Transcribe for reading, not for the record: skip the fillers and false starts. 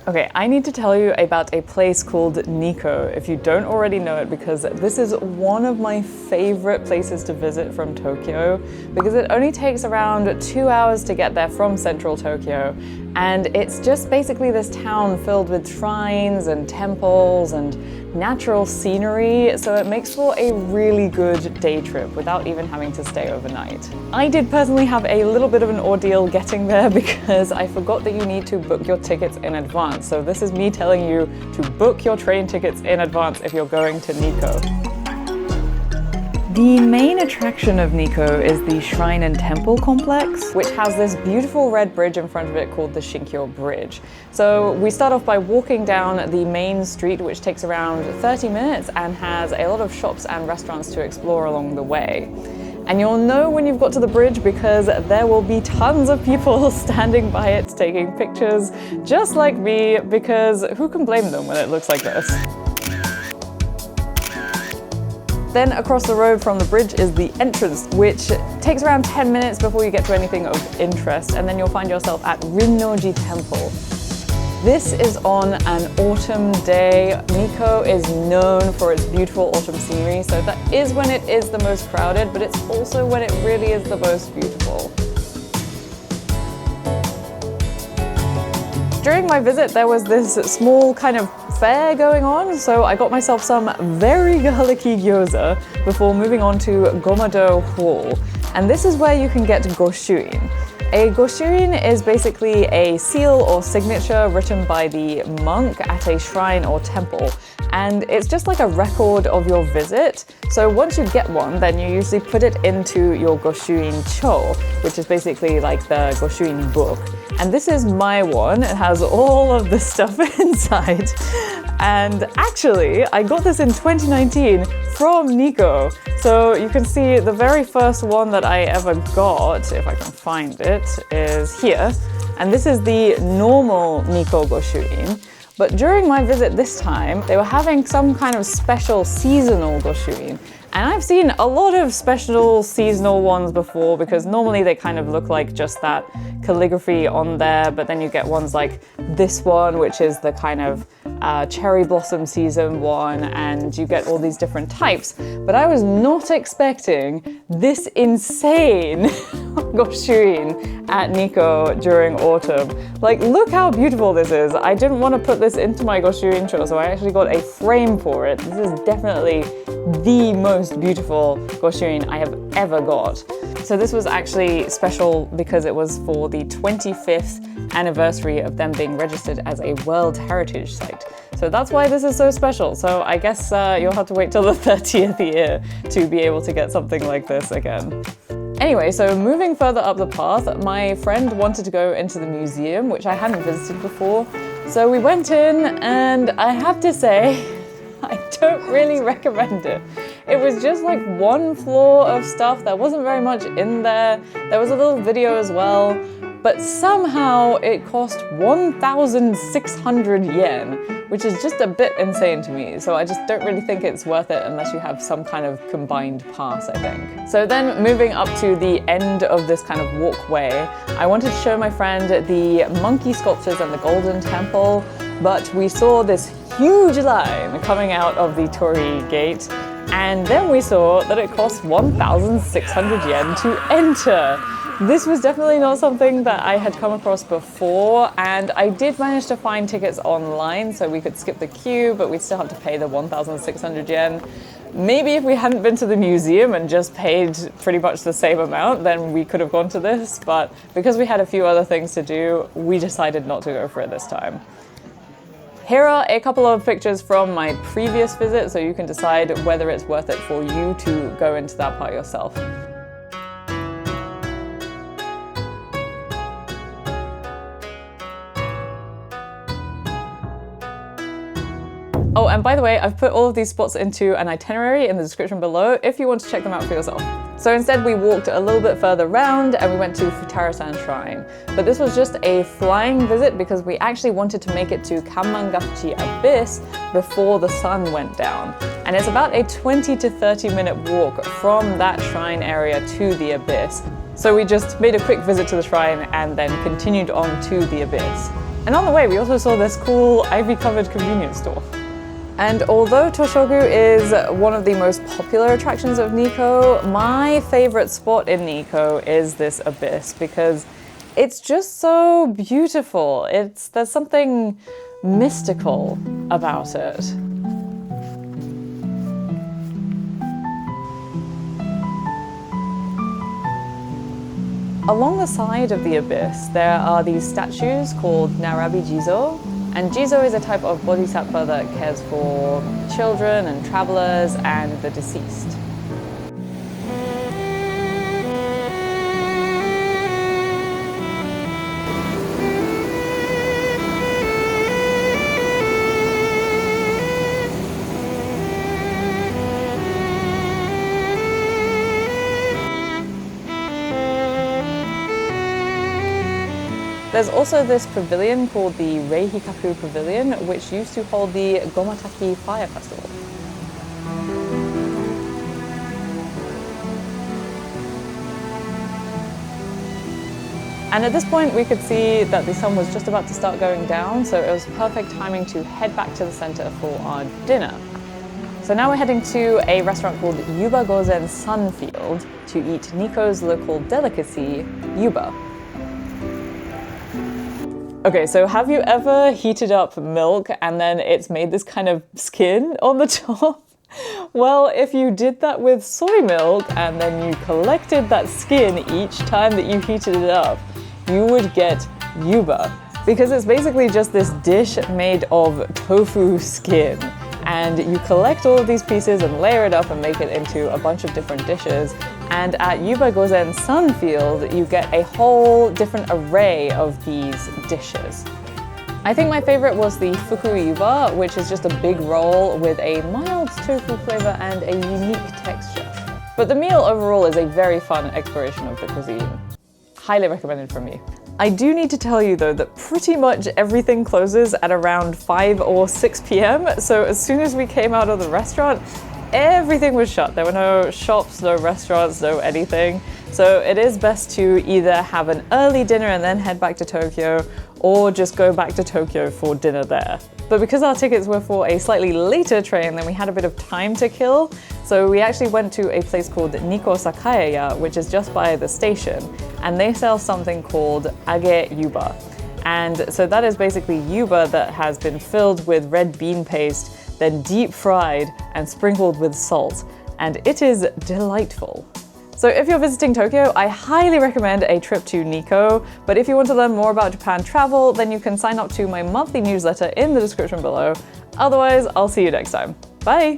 Okay, I need to tell you about a place called Nikko, if you don't already know it, because this is one of my favorite places to visit from Tokyo, because it only takes around 2 hours to get there from central Tokyo, and it's just basically this town filled with shrines and temples and natural scenery, so it makes for a really good day trip without even having to stay overnight. I did personally have a little bit of an ordeal getting there because I forgot that you need to book your tickets in advance. So this is me telling you to book your train tickets in advance if you're going to Nikko. The main attraction of Nikko is the shrine and temple complex, which has this beautiful red bridge in front of it called the Shinkyo Bridge. So we start off by walking down the main street, which takes around 30 minutes and has a lot of shops and restaurants to explore along the way. And you'll know when you've got to the bridge because there will be tons of people standing by it taking pictures, just like me, because who can blame them when it looks like this? Then across the road from the bridge is the entrance, which takes around 10 minutes before you get to anything of interest, and then you'll find yourself at Rinnoji Temple. This is on an autumn day. Nikko is known for its beautiful autumn scenery, so that is when it is the most crowded, but it's also when it really is the most beautiful. During my visit, there was this small kind of fair going on, so I got myself some very garlicky gyoza before moving on to Gomado Hall. And this is where you can get goshuin. A goshuin is basically a seal or signature written by the monk at a shrine or temple. And it's just like a record of your visit. So once you get one, then you usually put it into your goshuin cho, which is basically like the goshuin book. And this is my one. It has all of this stuff inside. And actually, I got this in 2019 from Nikko. So you can see the very first one that I ever got, if I can find it, is here. And this is the normal Nikko goshuin. But during my visit this time, they were having some kind of special seasonal goshuin. And I've seen a lot of special seasonal ones before because normally they kind of look like just that calligraphy on there, but then you get ones like this one, which is the kind of cherry blossom season one, and you get all these different types. But I was not expecting this insane goshuin at Nikko during autumn. Like, look how beautiful this is. I didn't want to put this into my goshuin cho, so I actually got a frame for it. This is definitely the most beautiful goshuin I have ever got. So this was actually special because it was for the 25th anniversary of them being registered as a World Heritage Site. So that's why this is so special. So I guess you'll have to wait till the 30th year to be able to get something like this again. Anyway, so moving further up the path, my friend wanted to go into the museum, which I hadn't visited before. So we went in, and I have to say, I don't really recommend it. It was just like one floor of stuff. There wasn't very much in there. There was a little video as well, but somehow it cost 1,600 yen, which is just a bit insane to me. So I just don't really think it's worth it unless you have some kind of combined pass, I think. So then moving up to the end of this kind of walkway, I wanted to show my friend the monkey sculptures and the golden temple, but we saw this huge line coming out of the torii gate, and then we saw that it cost 1,600 yen to enter. This was definitely not something that I had come across before, and I did manage to find tickets online so we could skip the queue, but we'd still have to pay the 1,600 yen. Maybe if we hadn't been to the museum and just paid pretty much the same amount, then we could have gone to this, but because we had a few other things to do, we decided not to go for it this time. Here are a couple of pictures from my previous visit, so you can decide whether it's worth it for you to go into that part yourself. Oh, and by the way, I've put all of these spots into an itinerary in the description below if you want to check them out for yourself. So instead we walked a little bit further round and we went to Futaro-san Shrine. But this was just a flying visit because we actually wanted to make it to Kanmangafuchi Abyss before the sun went down. And it's about a 20 to 30 minute walk from that shrine area to the abyss. So we just made a quick visit to the shrine and then continued on to the abyss. And on the way, we also saw this cool ivy-covered convenience store. And although Toshogu is one of the most popular attractions of Nikko, my favorite spot in Nikko is this abyss because it's just so beautiful. There's something mystical about it. Along the side of the abyss, there are these statues called Narabi Jizo. And Jizo is a type of bodhisattva that cares for children and travelers and the deceased. There's also this pavilion called the Reihikaku Pavilion, which used to hold the Gomataki Fire Festival. And at this point we could see that the sun was just about to start going down, so it was perfect timing to head back to the center for our dinner. So now we're heading to a restaurant called Yuba Gozen Sunfield to eat Nikko's local delicacy, yuba. Okay, so have you ever heated up milk and then it's made this kind of skin on the top? Well, if you did that with soy milk and then you collected that skin each time that you heated it up, you would get yuba. Because it's basically just this dish made of tofu skin. And you collect all of these pieces and layer it up and make it into a bunch of different dishes. And at Yuba Gozen Sunfield, you get a whole different array of these dishes. I think my favorite was the fuku yuba, which is just a big roll with a mild tofu flavor and a unique texture. But the meal overall is a very fun exploration of the cuisine. Highly recommended from me. I do need to tell you though that pretty much everything closes at around 5 or 6 p.m. So as soon as we came out of the restaurant, everything was shut. There were no shops, no restaurants, no anything. So it is best to either have an early dinner and then head back to Tokyo, or just go back to Tokyo for dinner there. But because our tickets were for a slightly later train, then we had a bit of time to kill. So we actually went to a place called Nikko Sakaya, which is just by the station. And they sell something called age yuba. And so that is basically yuba that has been filled with red bean paste, then deep fried and sprinkled with salt. And it is delightful. So if you're visiting Tokyo, I highly recommend a trip to Nikko. But if you want to learn more about Japan travel, then you can sign up to my monthly newsletter in the description below. Otherwise, I'll see you next time. Bye!